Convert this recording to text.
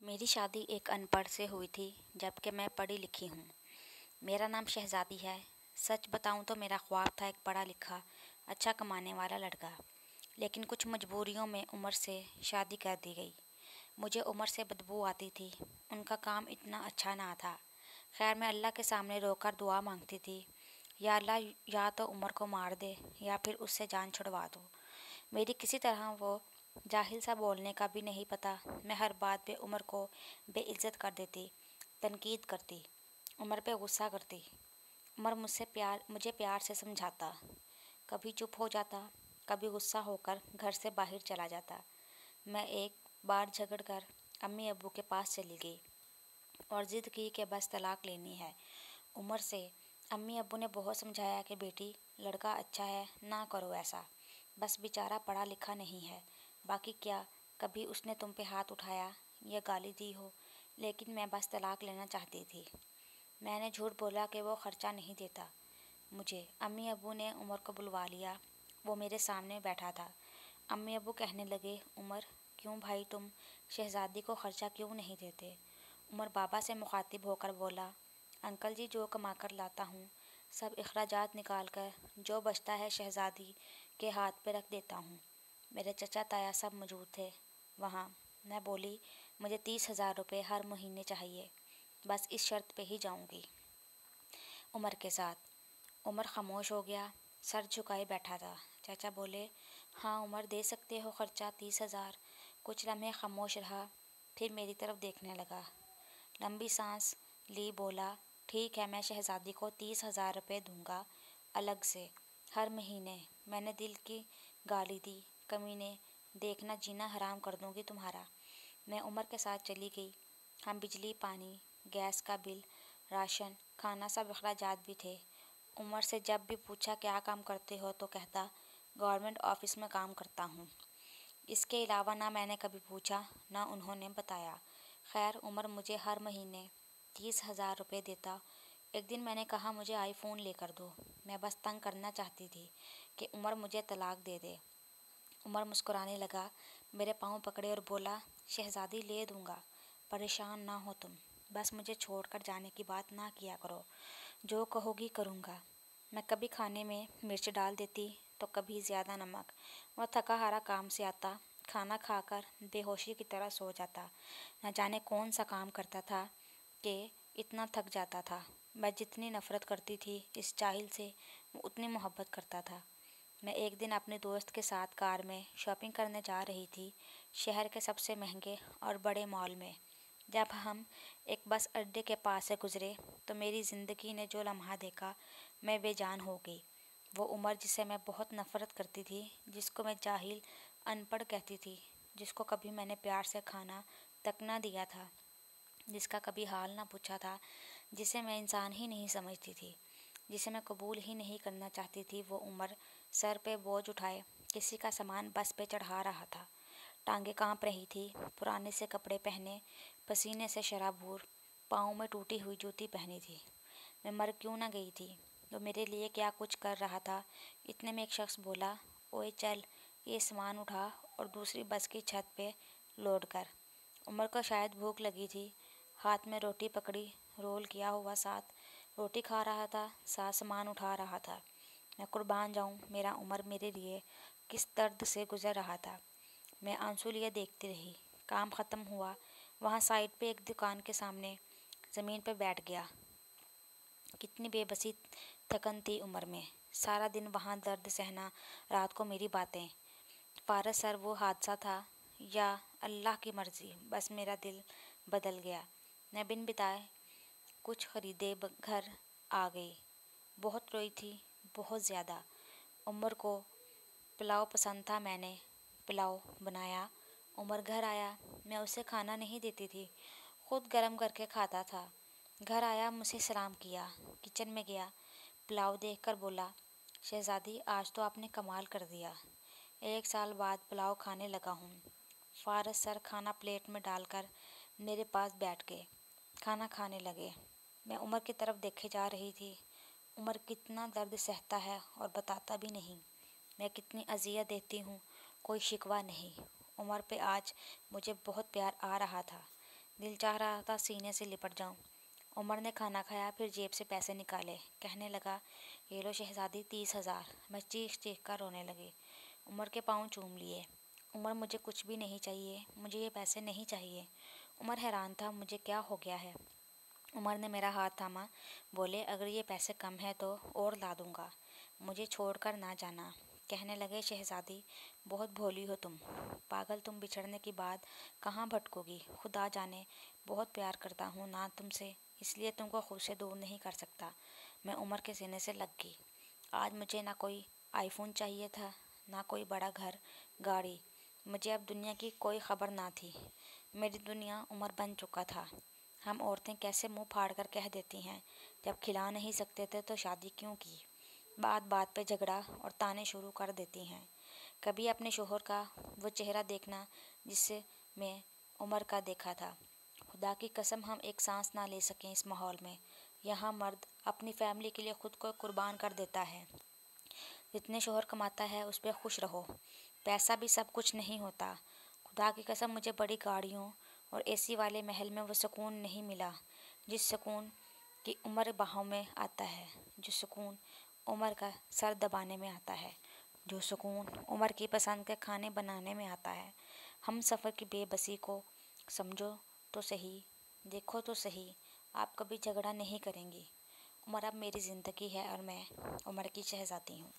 मेरी शादी एक अनपढ़ से हुई थी, जबकि मैं पढ़ी लिखी हूँ। मेरा नाम शहज़ादी है। सच बताऊँ तो मेरा ख्वाब था एक पढ़ा लिखा, अच्छा कमाने वाला लड़का। लेकिन कुछ मजबूरियों में उमर से शादी कर दी गई। मुझे उमर से बदबू आती थी, उनका काम इतना अच्छा ना था। खैर मैं अल्लाह के सामने रोकर दुआ मांगती थी, या अल्लाह या तो उमर को मार दे या फिर उससे जान छुड़वा दो। मेरी किसी तरह वो जाहिल सा बोलने का भी नहीं पता। मैं हर बात पे उमर को बेइज्जत कर देती, तनकीद करती, उमर पे गुस्सा करती। उमर मुझे प्यार से समझाता, कभी चुप हो जाता, कभी गुस्सा होकर घर से बाहर चला जाता। मैं एक बार झगड़ कर अम्मी अब्बू के पास चली गई और ज़िद की कि बस तलाक लेनी है उमर से। अम्मी अब्बू ने बहुत समझाया कि बेटी, लड़का अच्छा है, ना करो ऐसा, बस बेचारा पढ़ा लिखा नहीं है। बाकी क्या कभी उसने तुम पे हाथ उठाया या गाली दी हो? लेकिन मैं बस तलाक लेना चाहती थी। मैंने झूठ बोला कि वो खर्चा नहीं देता मुझे। अम्मी अब्बू ने उमर को बुलवा लिया। वो मेरे सामने बैठा था। अम्मी अब्बू कहने लगे, उमर, क्यों भाई तुम शहज़ादी को खर्चा क्यों नहीं देते? उमर बाबा से मुखातिब होकर बोला, अंकल जी, जो कमा कर लाता हूँ सब अखराजात निकाल कर जो बचता है शहज़ादी के हाथ पे रख देता हूँ। मेरे चचा ताया सब मौजूद थे वहाँ। मैं बोली, मुझे 30,000 रुपये हर महीने चाहिए, बस इस शर्त पे ही जाऊँगी उमर के साथ। उमर खामोश हो गया, सर झुकाए बैठा था। चाचा बोले, हाँ उमर, दे सकते हो खर्चा 30,000। कुछ लम्हे खामोश रहा, फिर मेरी तरफ देखने लगा। लंबी सांस ली, बोला, ठीक है, मैं शहज़ादी को 30,000 रुपये दूंगा अलग से हर महीने। मैंने दिल की गाली दी, कमीने, देखना जीना हराम कर दूंगी तुम्हारा। मैं उमर के साथ चली गई। हम बिजली, पानी, गैस का बिल, राशन, खाना सब अखराजात भी थे। उमर से जब भी पूछा क्या काम करते हो तो कहता, गवर्नमेंट ऑफिस में काम करता हूँ। इसके अलावा ना मैंने कभी पूछा ना उन्होंने बताया। खैर उमर मुझे हर महीने 30,000 रुपये देता। एक दिन मैंने कहा, मुझे आईफोन लेकर दो। मैं बस तंग करना चाहती थी कि उमर मुझे तलाक दे दे। उमर मुस्कुराने लगा, मेरे पाँव पकड़े और बोला, शहज़ादी ले दूंगा, परेशान ना हो तुम, बस मुझे छोड़कर जाने की बात ना किया करो, जो कहोगी करूँगा। मैं कभी खाने में मिर्च डाल देती तो कभी ज़्यादा नमक। वह थका हारा काम से आता, खाना खाकर बेहोशी की तरह सो जाता। न जाने कौन सा काम करता था कि इतना थक जाता था। मैं जितनी नफ़रत करती थी इस जाहिल से, वो उतनी मोहब्बत करता था। मैं एक दिन अपने दोस्त के साथ कार में शॉपिंग करने जा रही थी, शहर के सबसे महंगे और बड़े मॉल में। जब हम एक बस अड्डे के पास से गुजरे तो मेरी ज़िंदगी ने जो लम्हा देखा, मैं बेजान हो गई। वो उमर जिसे मैं बहुत नफ़रत करती थी, जिसको मैं जाहिल, अनपढ़ कहती थी, जिसको कभी मैंने प्यार से खाना तक ना दिया था, जिसका कभी हाल ना पूछा था, जिसे मैं इंसान ही नहीं समझती थी, जिसे मैं कबूल ही नहीं करना चाहती थी, वो उमर सर पे बोझ उठाए किसी का सामान बस पे चढ़ा रहा था। टांगें कांप रही थी, पुराने से कपड़े पहने, पसीने से शराबूर, पाँव में टूटी हुई जूती पहनी थी। मैं मर क्यों ना गई थी, तो मेरे लिए क्या कुछ कर रहा था। इतने में एक शख्स बोला, ओए चल, ये सामान उठा और दूसरी बस की छत पे लोड कर। उमर को शायद भूख लगी थी, हाथ में रोटी पकड़ी, रोल किया हुआ साथ रोटी खा रहा था, साथ सामान उठा रहा था। मैं कुर्बान जाऊं, मेरा उमर मेरे लिए किस दर्द से गुजर रहा था। मैं आंसू लिए देखती रही। काम ख़त्म हुआ, वहाँ साइड पे एक दुकान के सामने ज़मीन पे बैठ गया। कितनी बेबसी, थकन थी उम्र में, सारा दिन वहाँ दर्द सहना, रात को मेरी बातें। फारस सर वो हादसा था या अल्लाह की मर्ज़ी, बस मेरा दिल बदल गया। मैं बिन बिताए कुछ ख़रीदे घर आ गई। बहुत रोई थी, बहुत ज़्यादा। उमर को पुलाव पसंद था, मैंने पुलाव बनाया। उमर घर आया, मैं उसे खाना नहीं देती थी, खुद गरम करके खाता था। घर आया, मुझसे सलाम किया, किचन में गया, पुलाव देखकर बोला, शहज़ादी आज तो आपने कमाल कर दिया, 1 साल बाद पुलाव खाने लगा हूँ। फारस सर खाना प्लेट में डालकर मेरे पास बैठ गए, खाना खाने लगे। मैं उमर की तरफ देखे जा रही थी। उमर कितना दर्द सहता है और बताता भी नहीं। मैं कितनी अज़ियत देती हूँ, कोई शिकवा नहीं। उमर पे आज मुझे बहुत प्यार आ रहा था। दिल चाह रहा था सीने से लिपट जाऊं। उमर ने खाना खाया, फिर जेब से पैसे निकाले। कहने लगा, ये लो शहजादी, 30,000। मैं चीख चीख कर रोने लगी। उमर के पाँव चूम लिए। उमर, मुझे कुछ भी नहीं चाहिए, मुझे ये पैसे नहीं चाहिए। उमर हैरान था, मुझे क्या हो गया है। उमर ने मेरा हाथ थामा। बोले, अगर ये पैसे कम है तो और ला दूंगा, मुझे छोड़कर ना जाना। कहने लगे, शहजादी, बहुत भोली हो तुम। पागल, तुम बिछड़ने के बाद कहाँ भटकोगी। खुदा जाने, बहुत प्यार करता हूँ ना तुमसे, इसलिए तुमको खुद से दूर नहीं कर सकता। मैं उमर के सीने से लग गई। आज मुझे ना कोई आईफोन चाहिए था, ना कोई बड़ा घर, गाड़ी। मुझे अब दुनिया की कोई खबर ना थी। मेरी दुनिया उमर बन चुका था। हम औरतें कैसे मुंह फाड़ कर कह देती हैं, जब खिला नहीं सकते थे तो शादी क्यों की। बात बात पे झगड़ा और ताने शुरू कर देती हैं। कभी अपने शोहर का वो चेहरा देखना जिससे मैं उमर का देखा था। खुदा की कसम, हम एक सांस ना ले सकें इस माहौल में। यहाँ मर्द अपनी फैमिली के लिए खुद को कुर्बान कर देता है। जितने शोहर कमाता है उस पर खुश रहो, पैसा भी सब कुछ नहीं होता। खुदा की कसम, मुझे बड़ी गाड़ियों और एसी वाले महल में वो सुकून नहीं मिला जिस सुकून की उम्र बाहों में आता है, जो सुकून उम्र का सर दबाने में आता है, जो सुकून उम्र की पसंद के खाने बनाने में आता है। हम सफ़र की बेबसी को समझो तो सही, देखो तो सही, आप कभी झगड़ा नहीं करेंगी। उमर अब मेरी ज़िंदगी है और मैं उमर की शहज़ादी हूँ।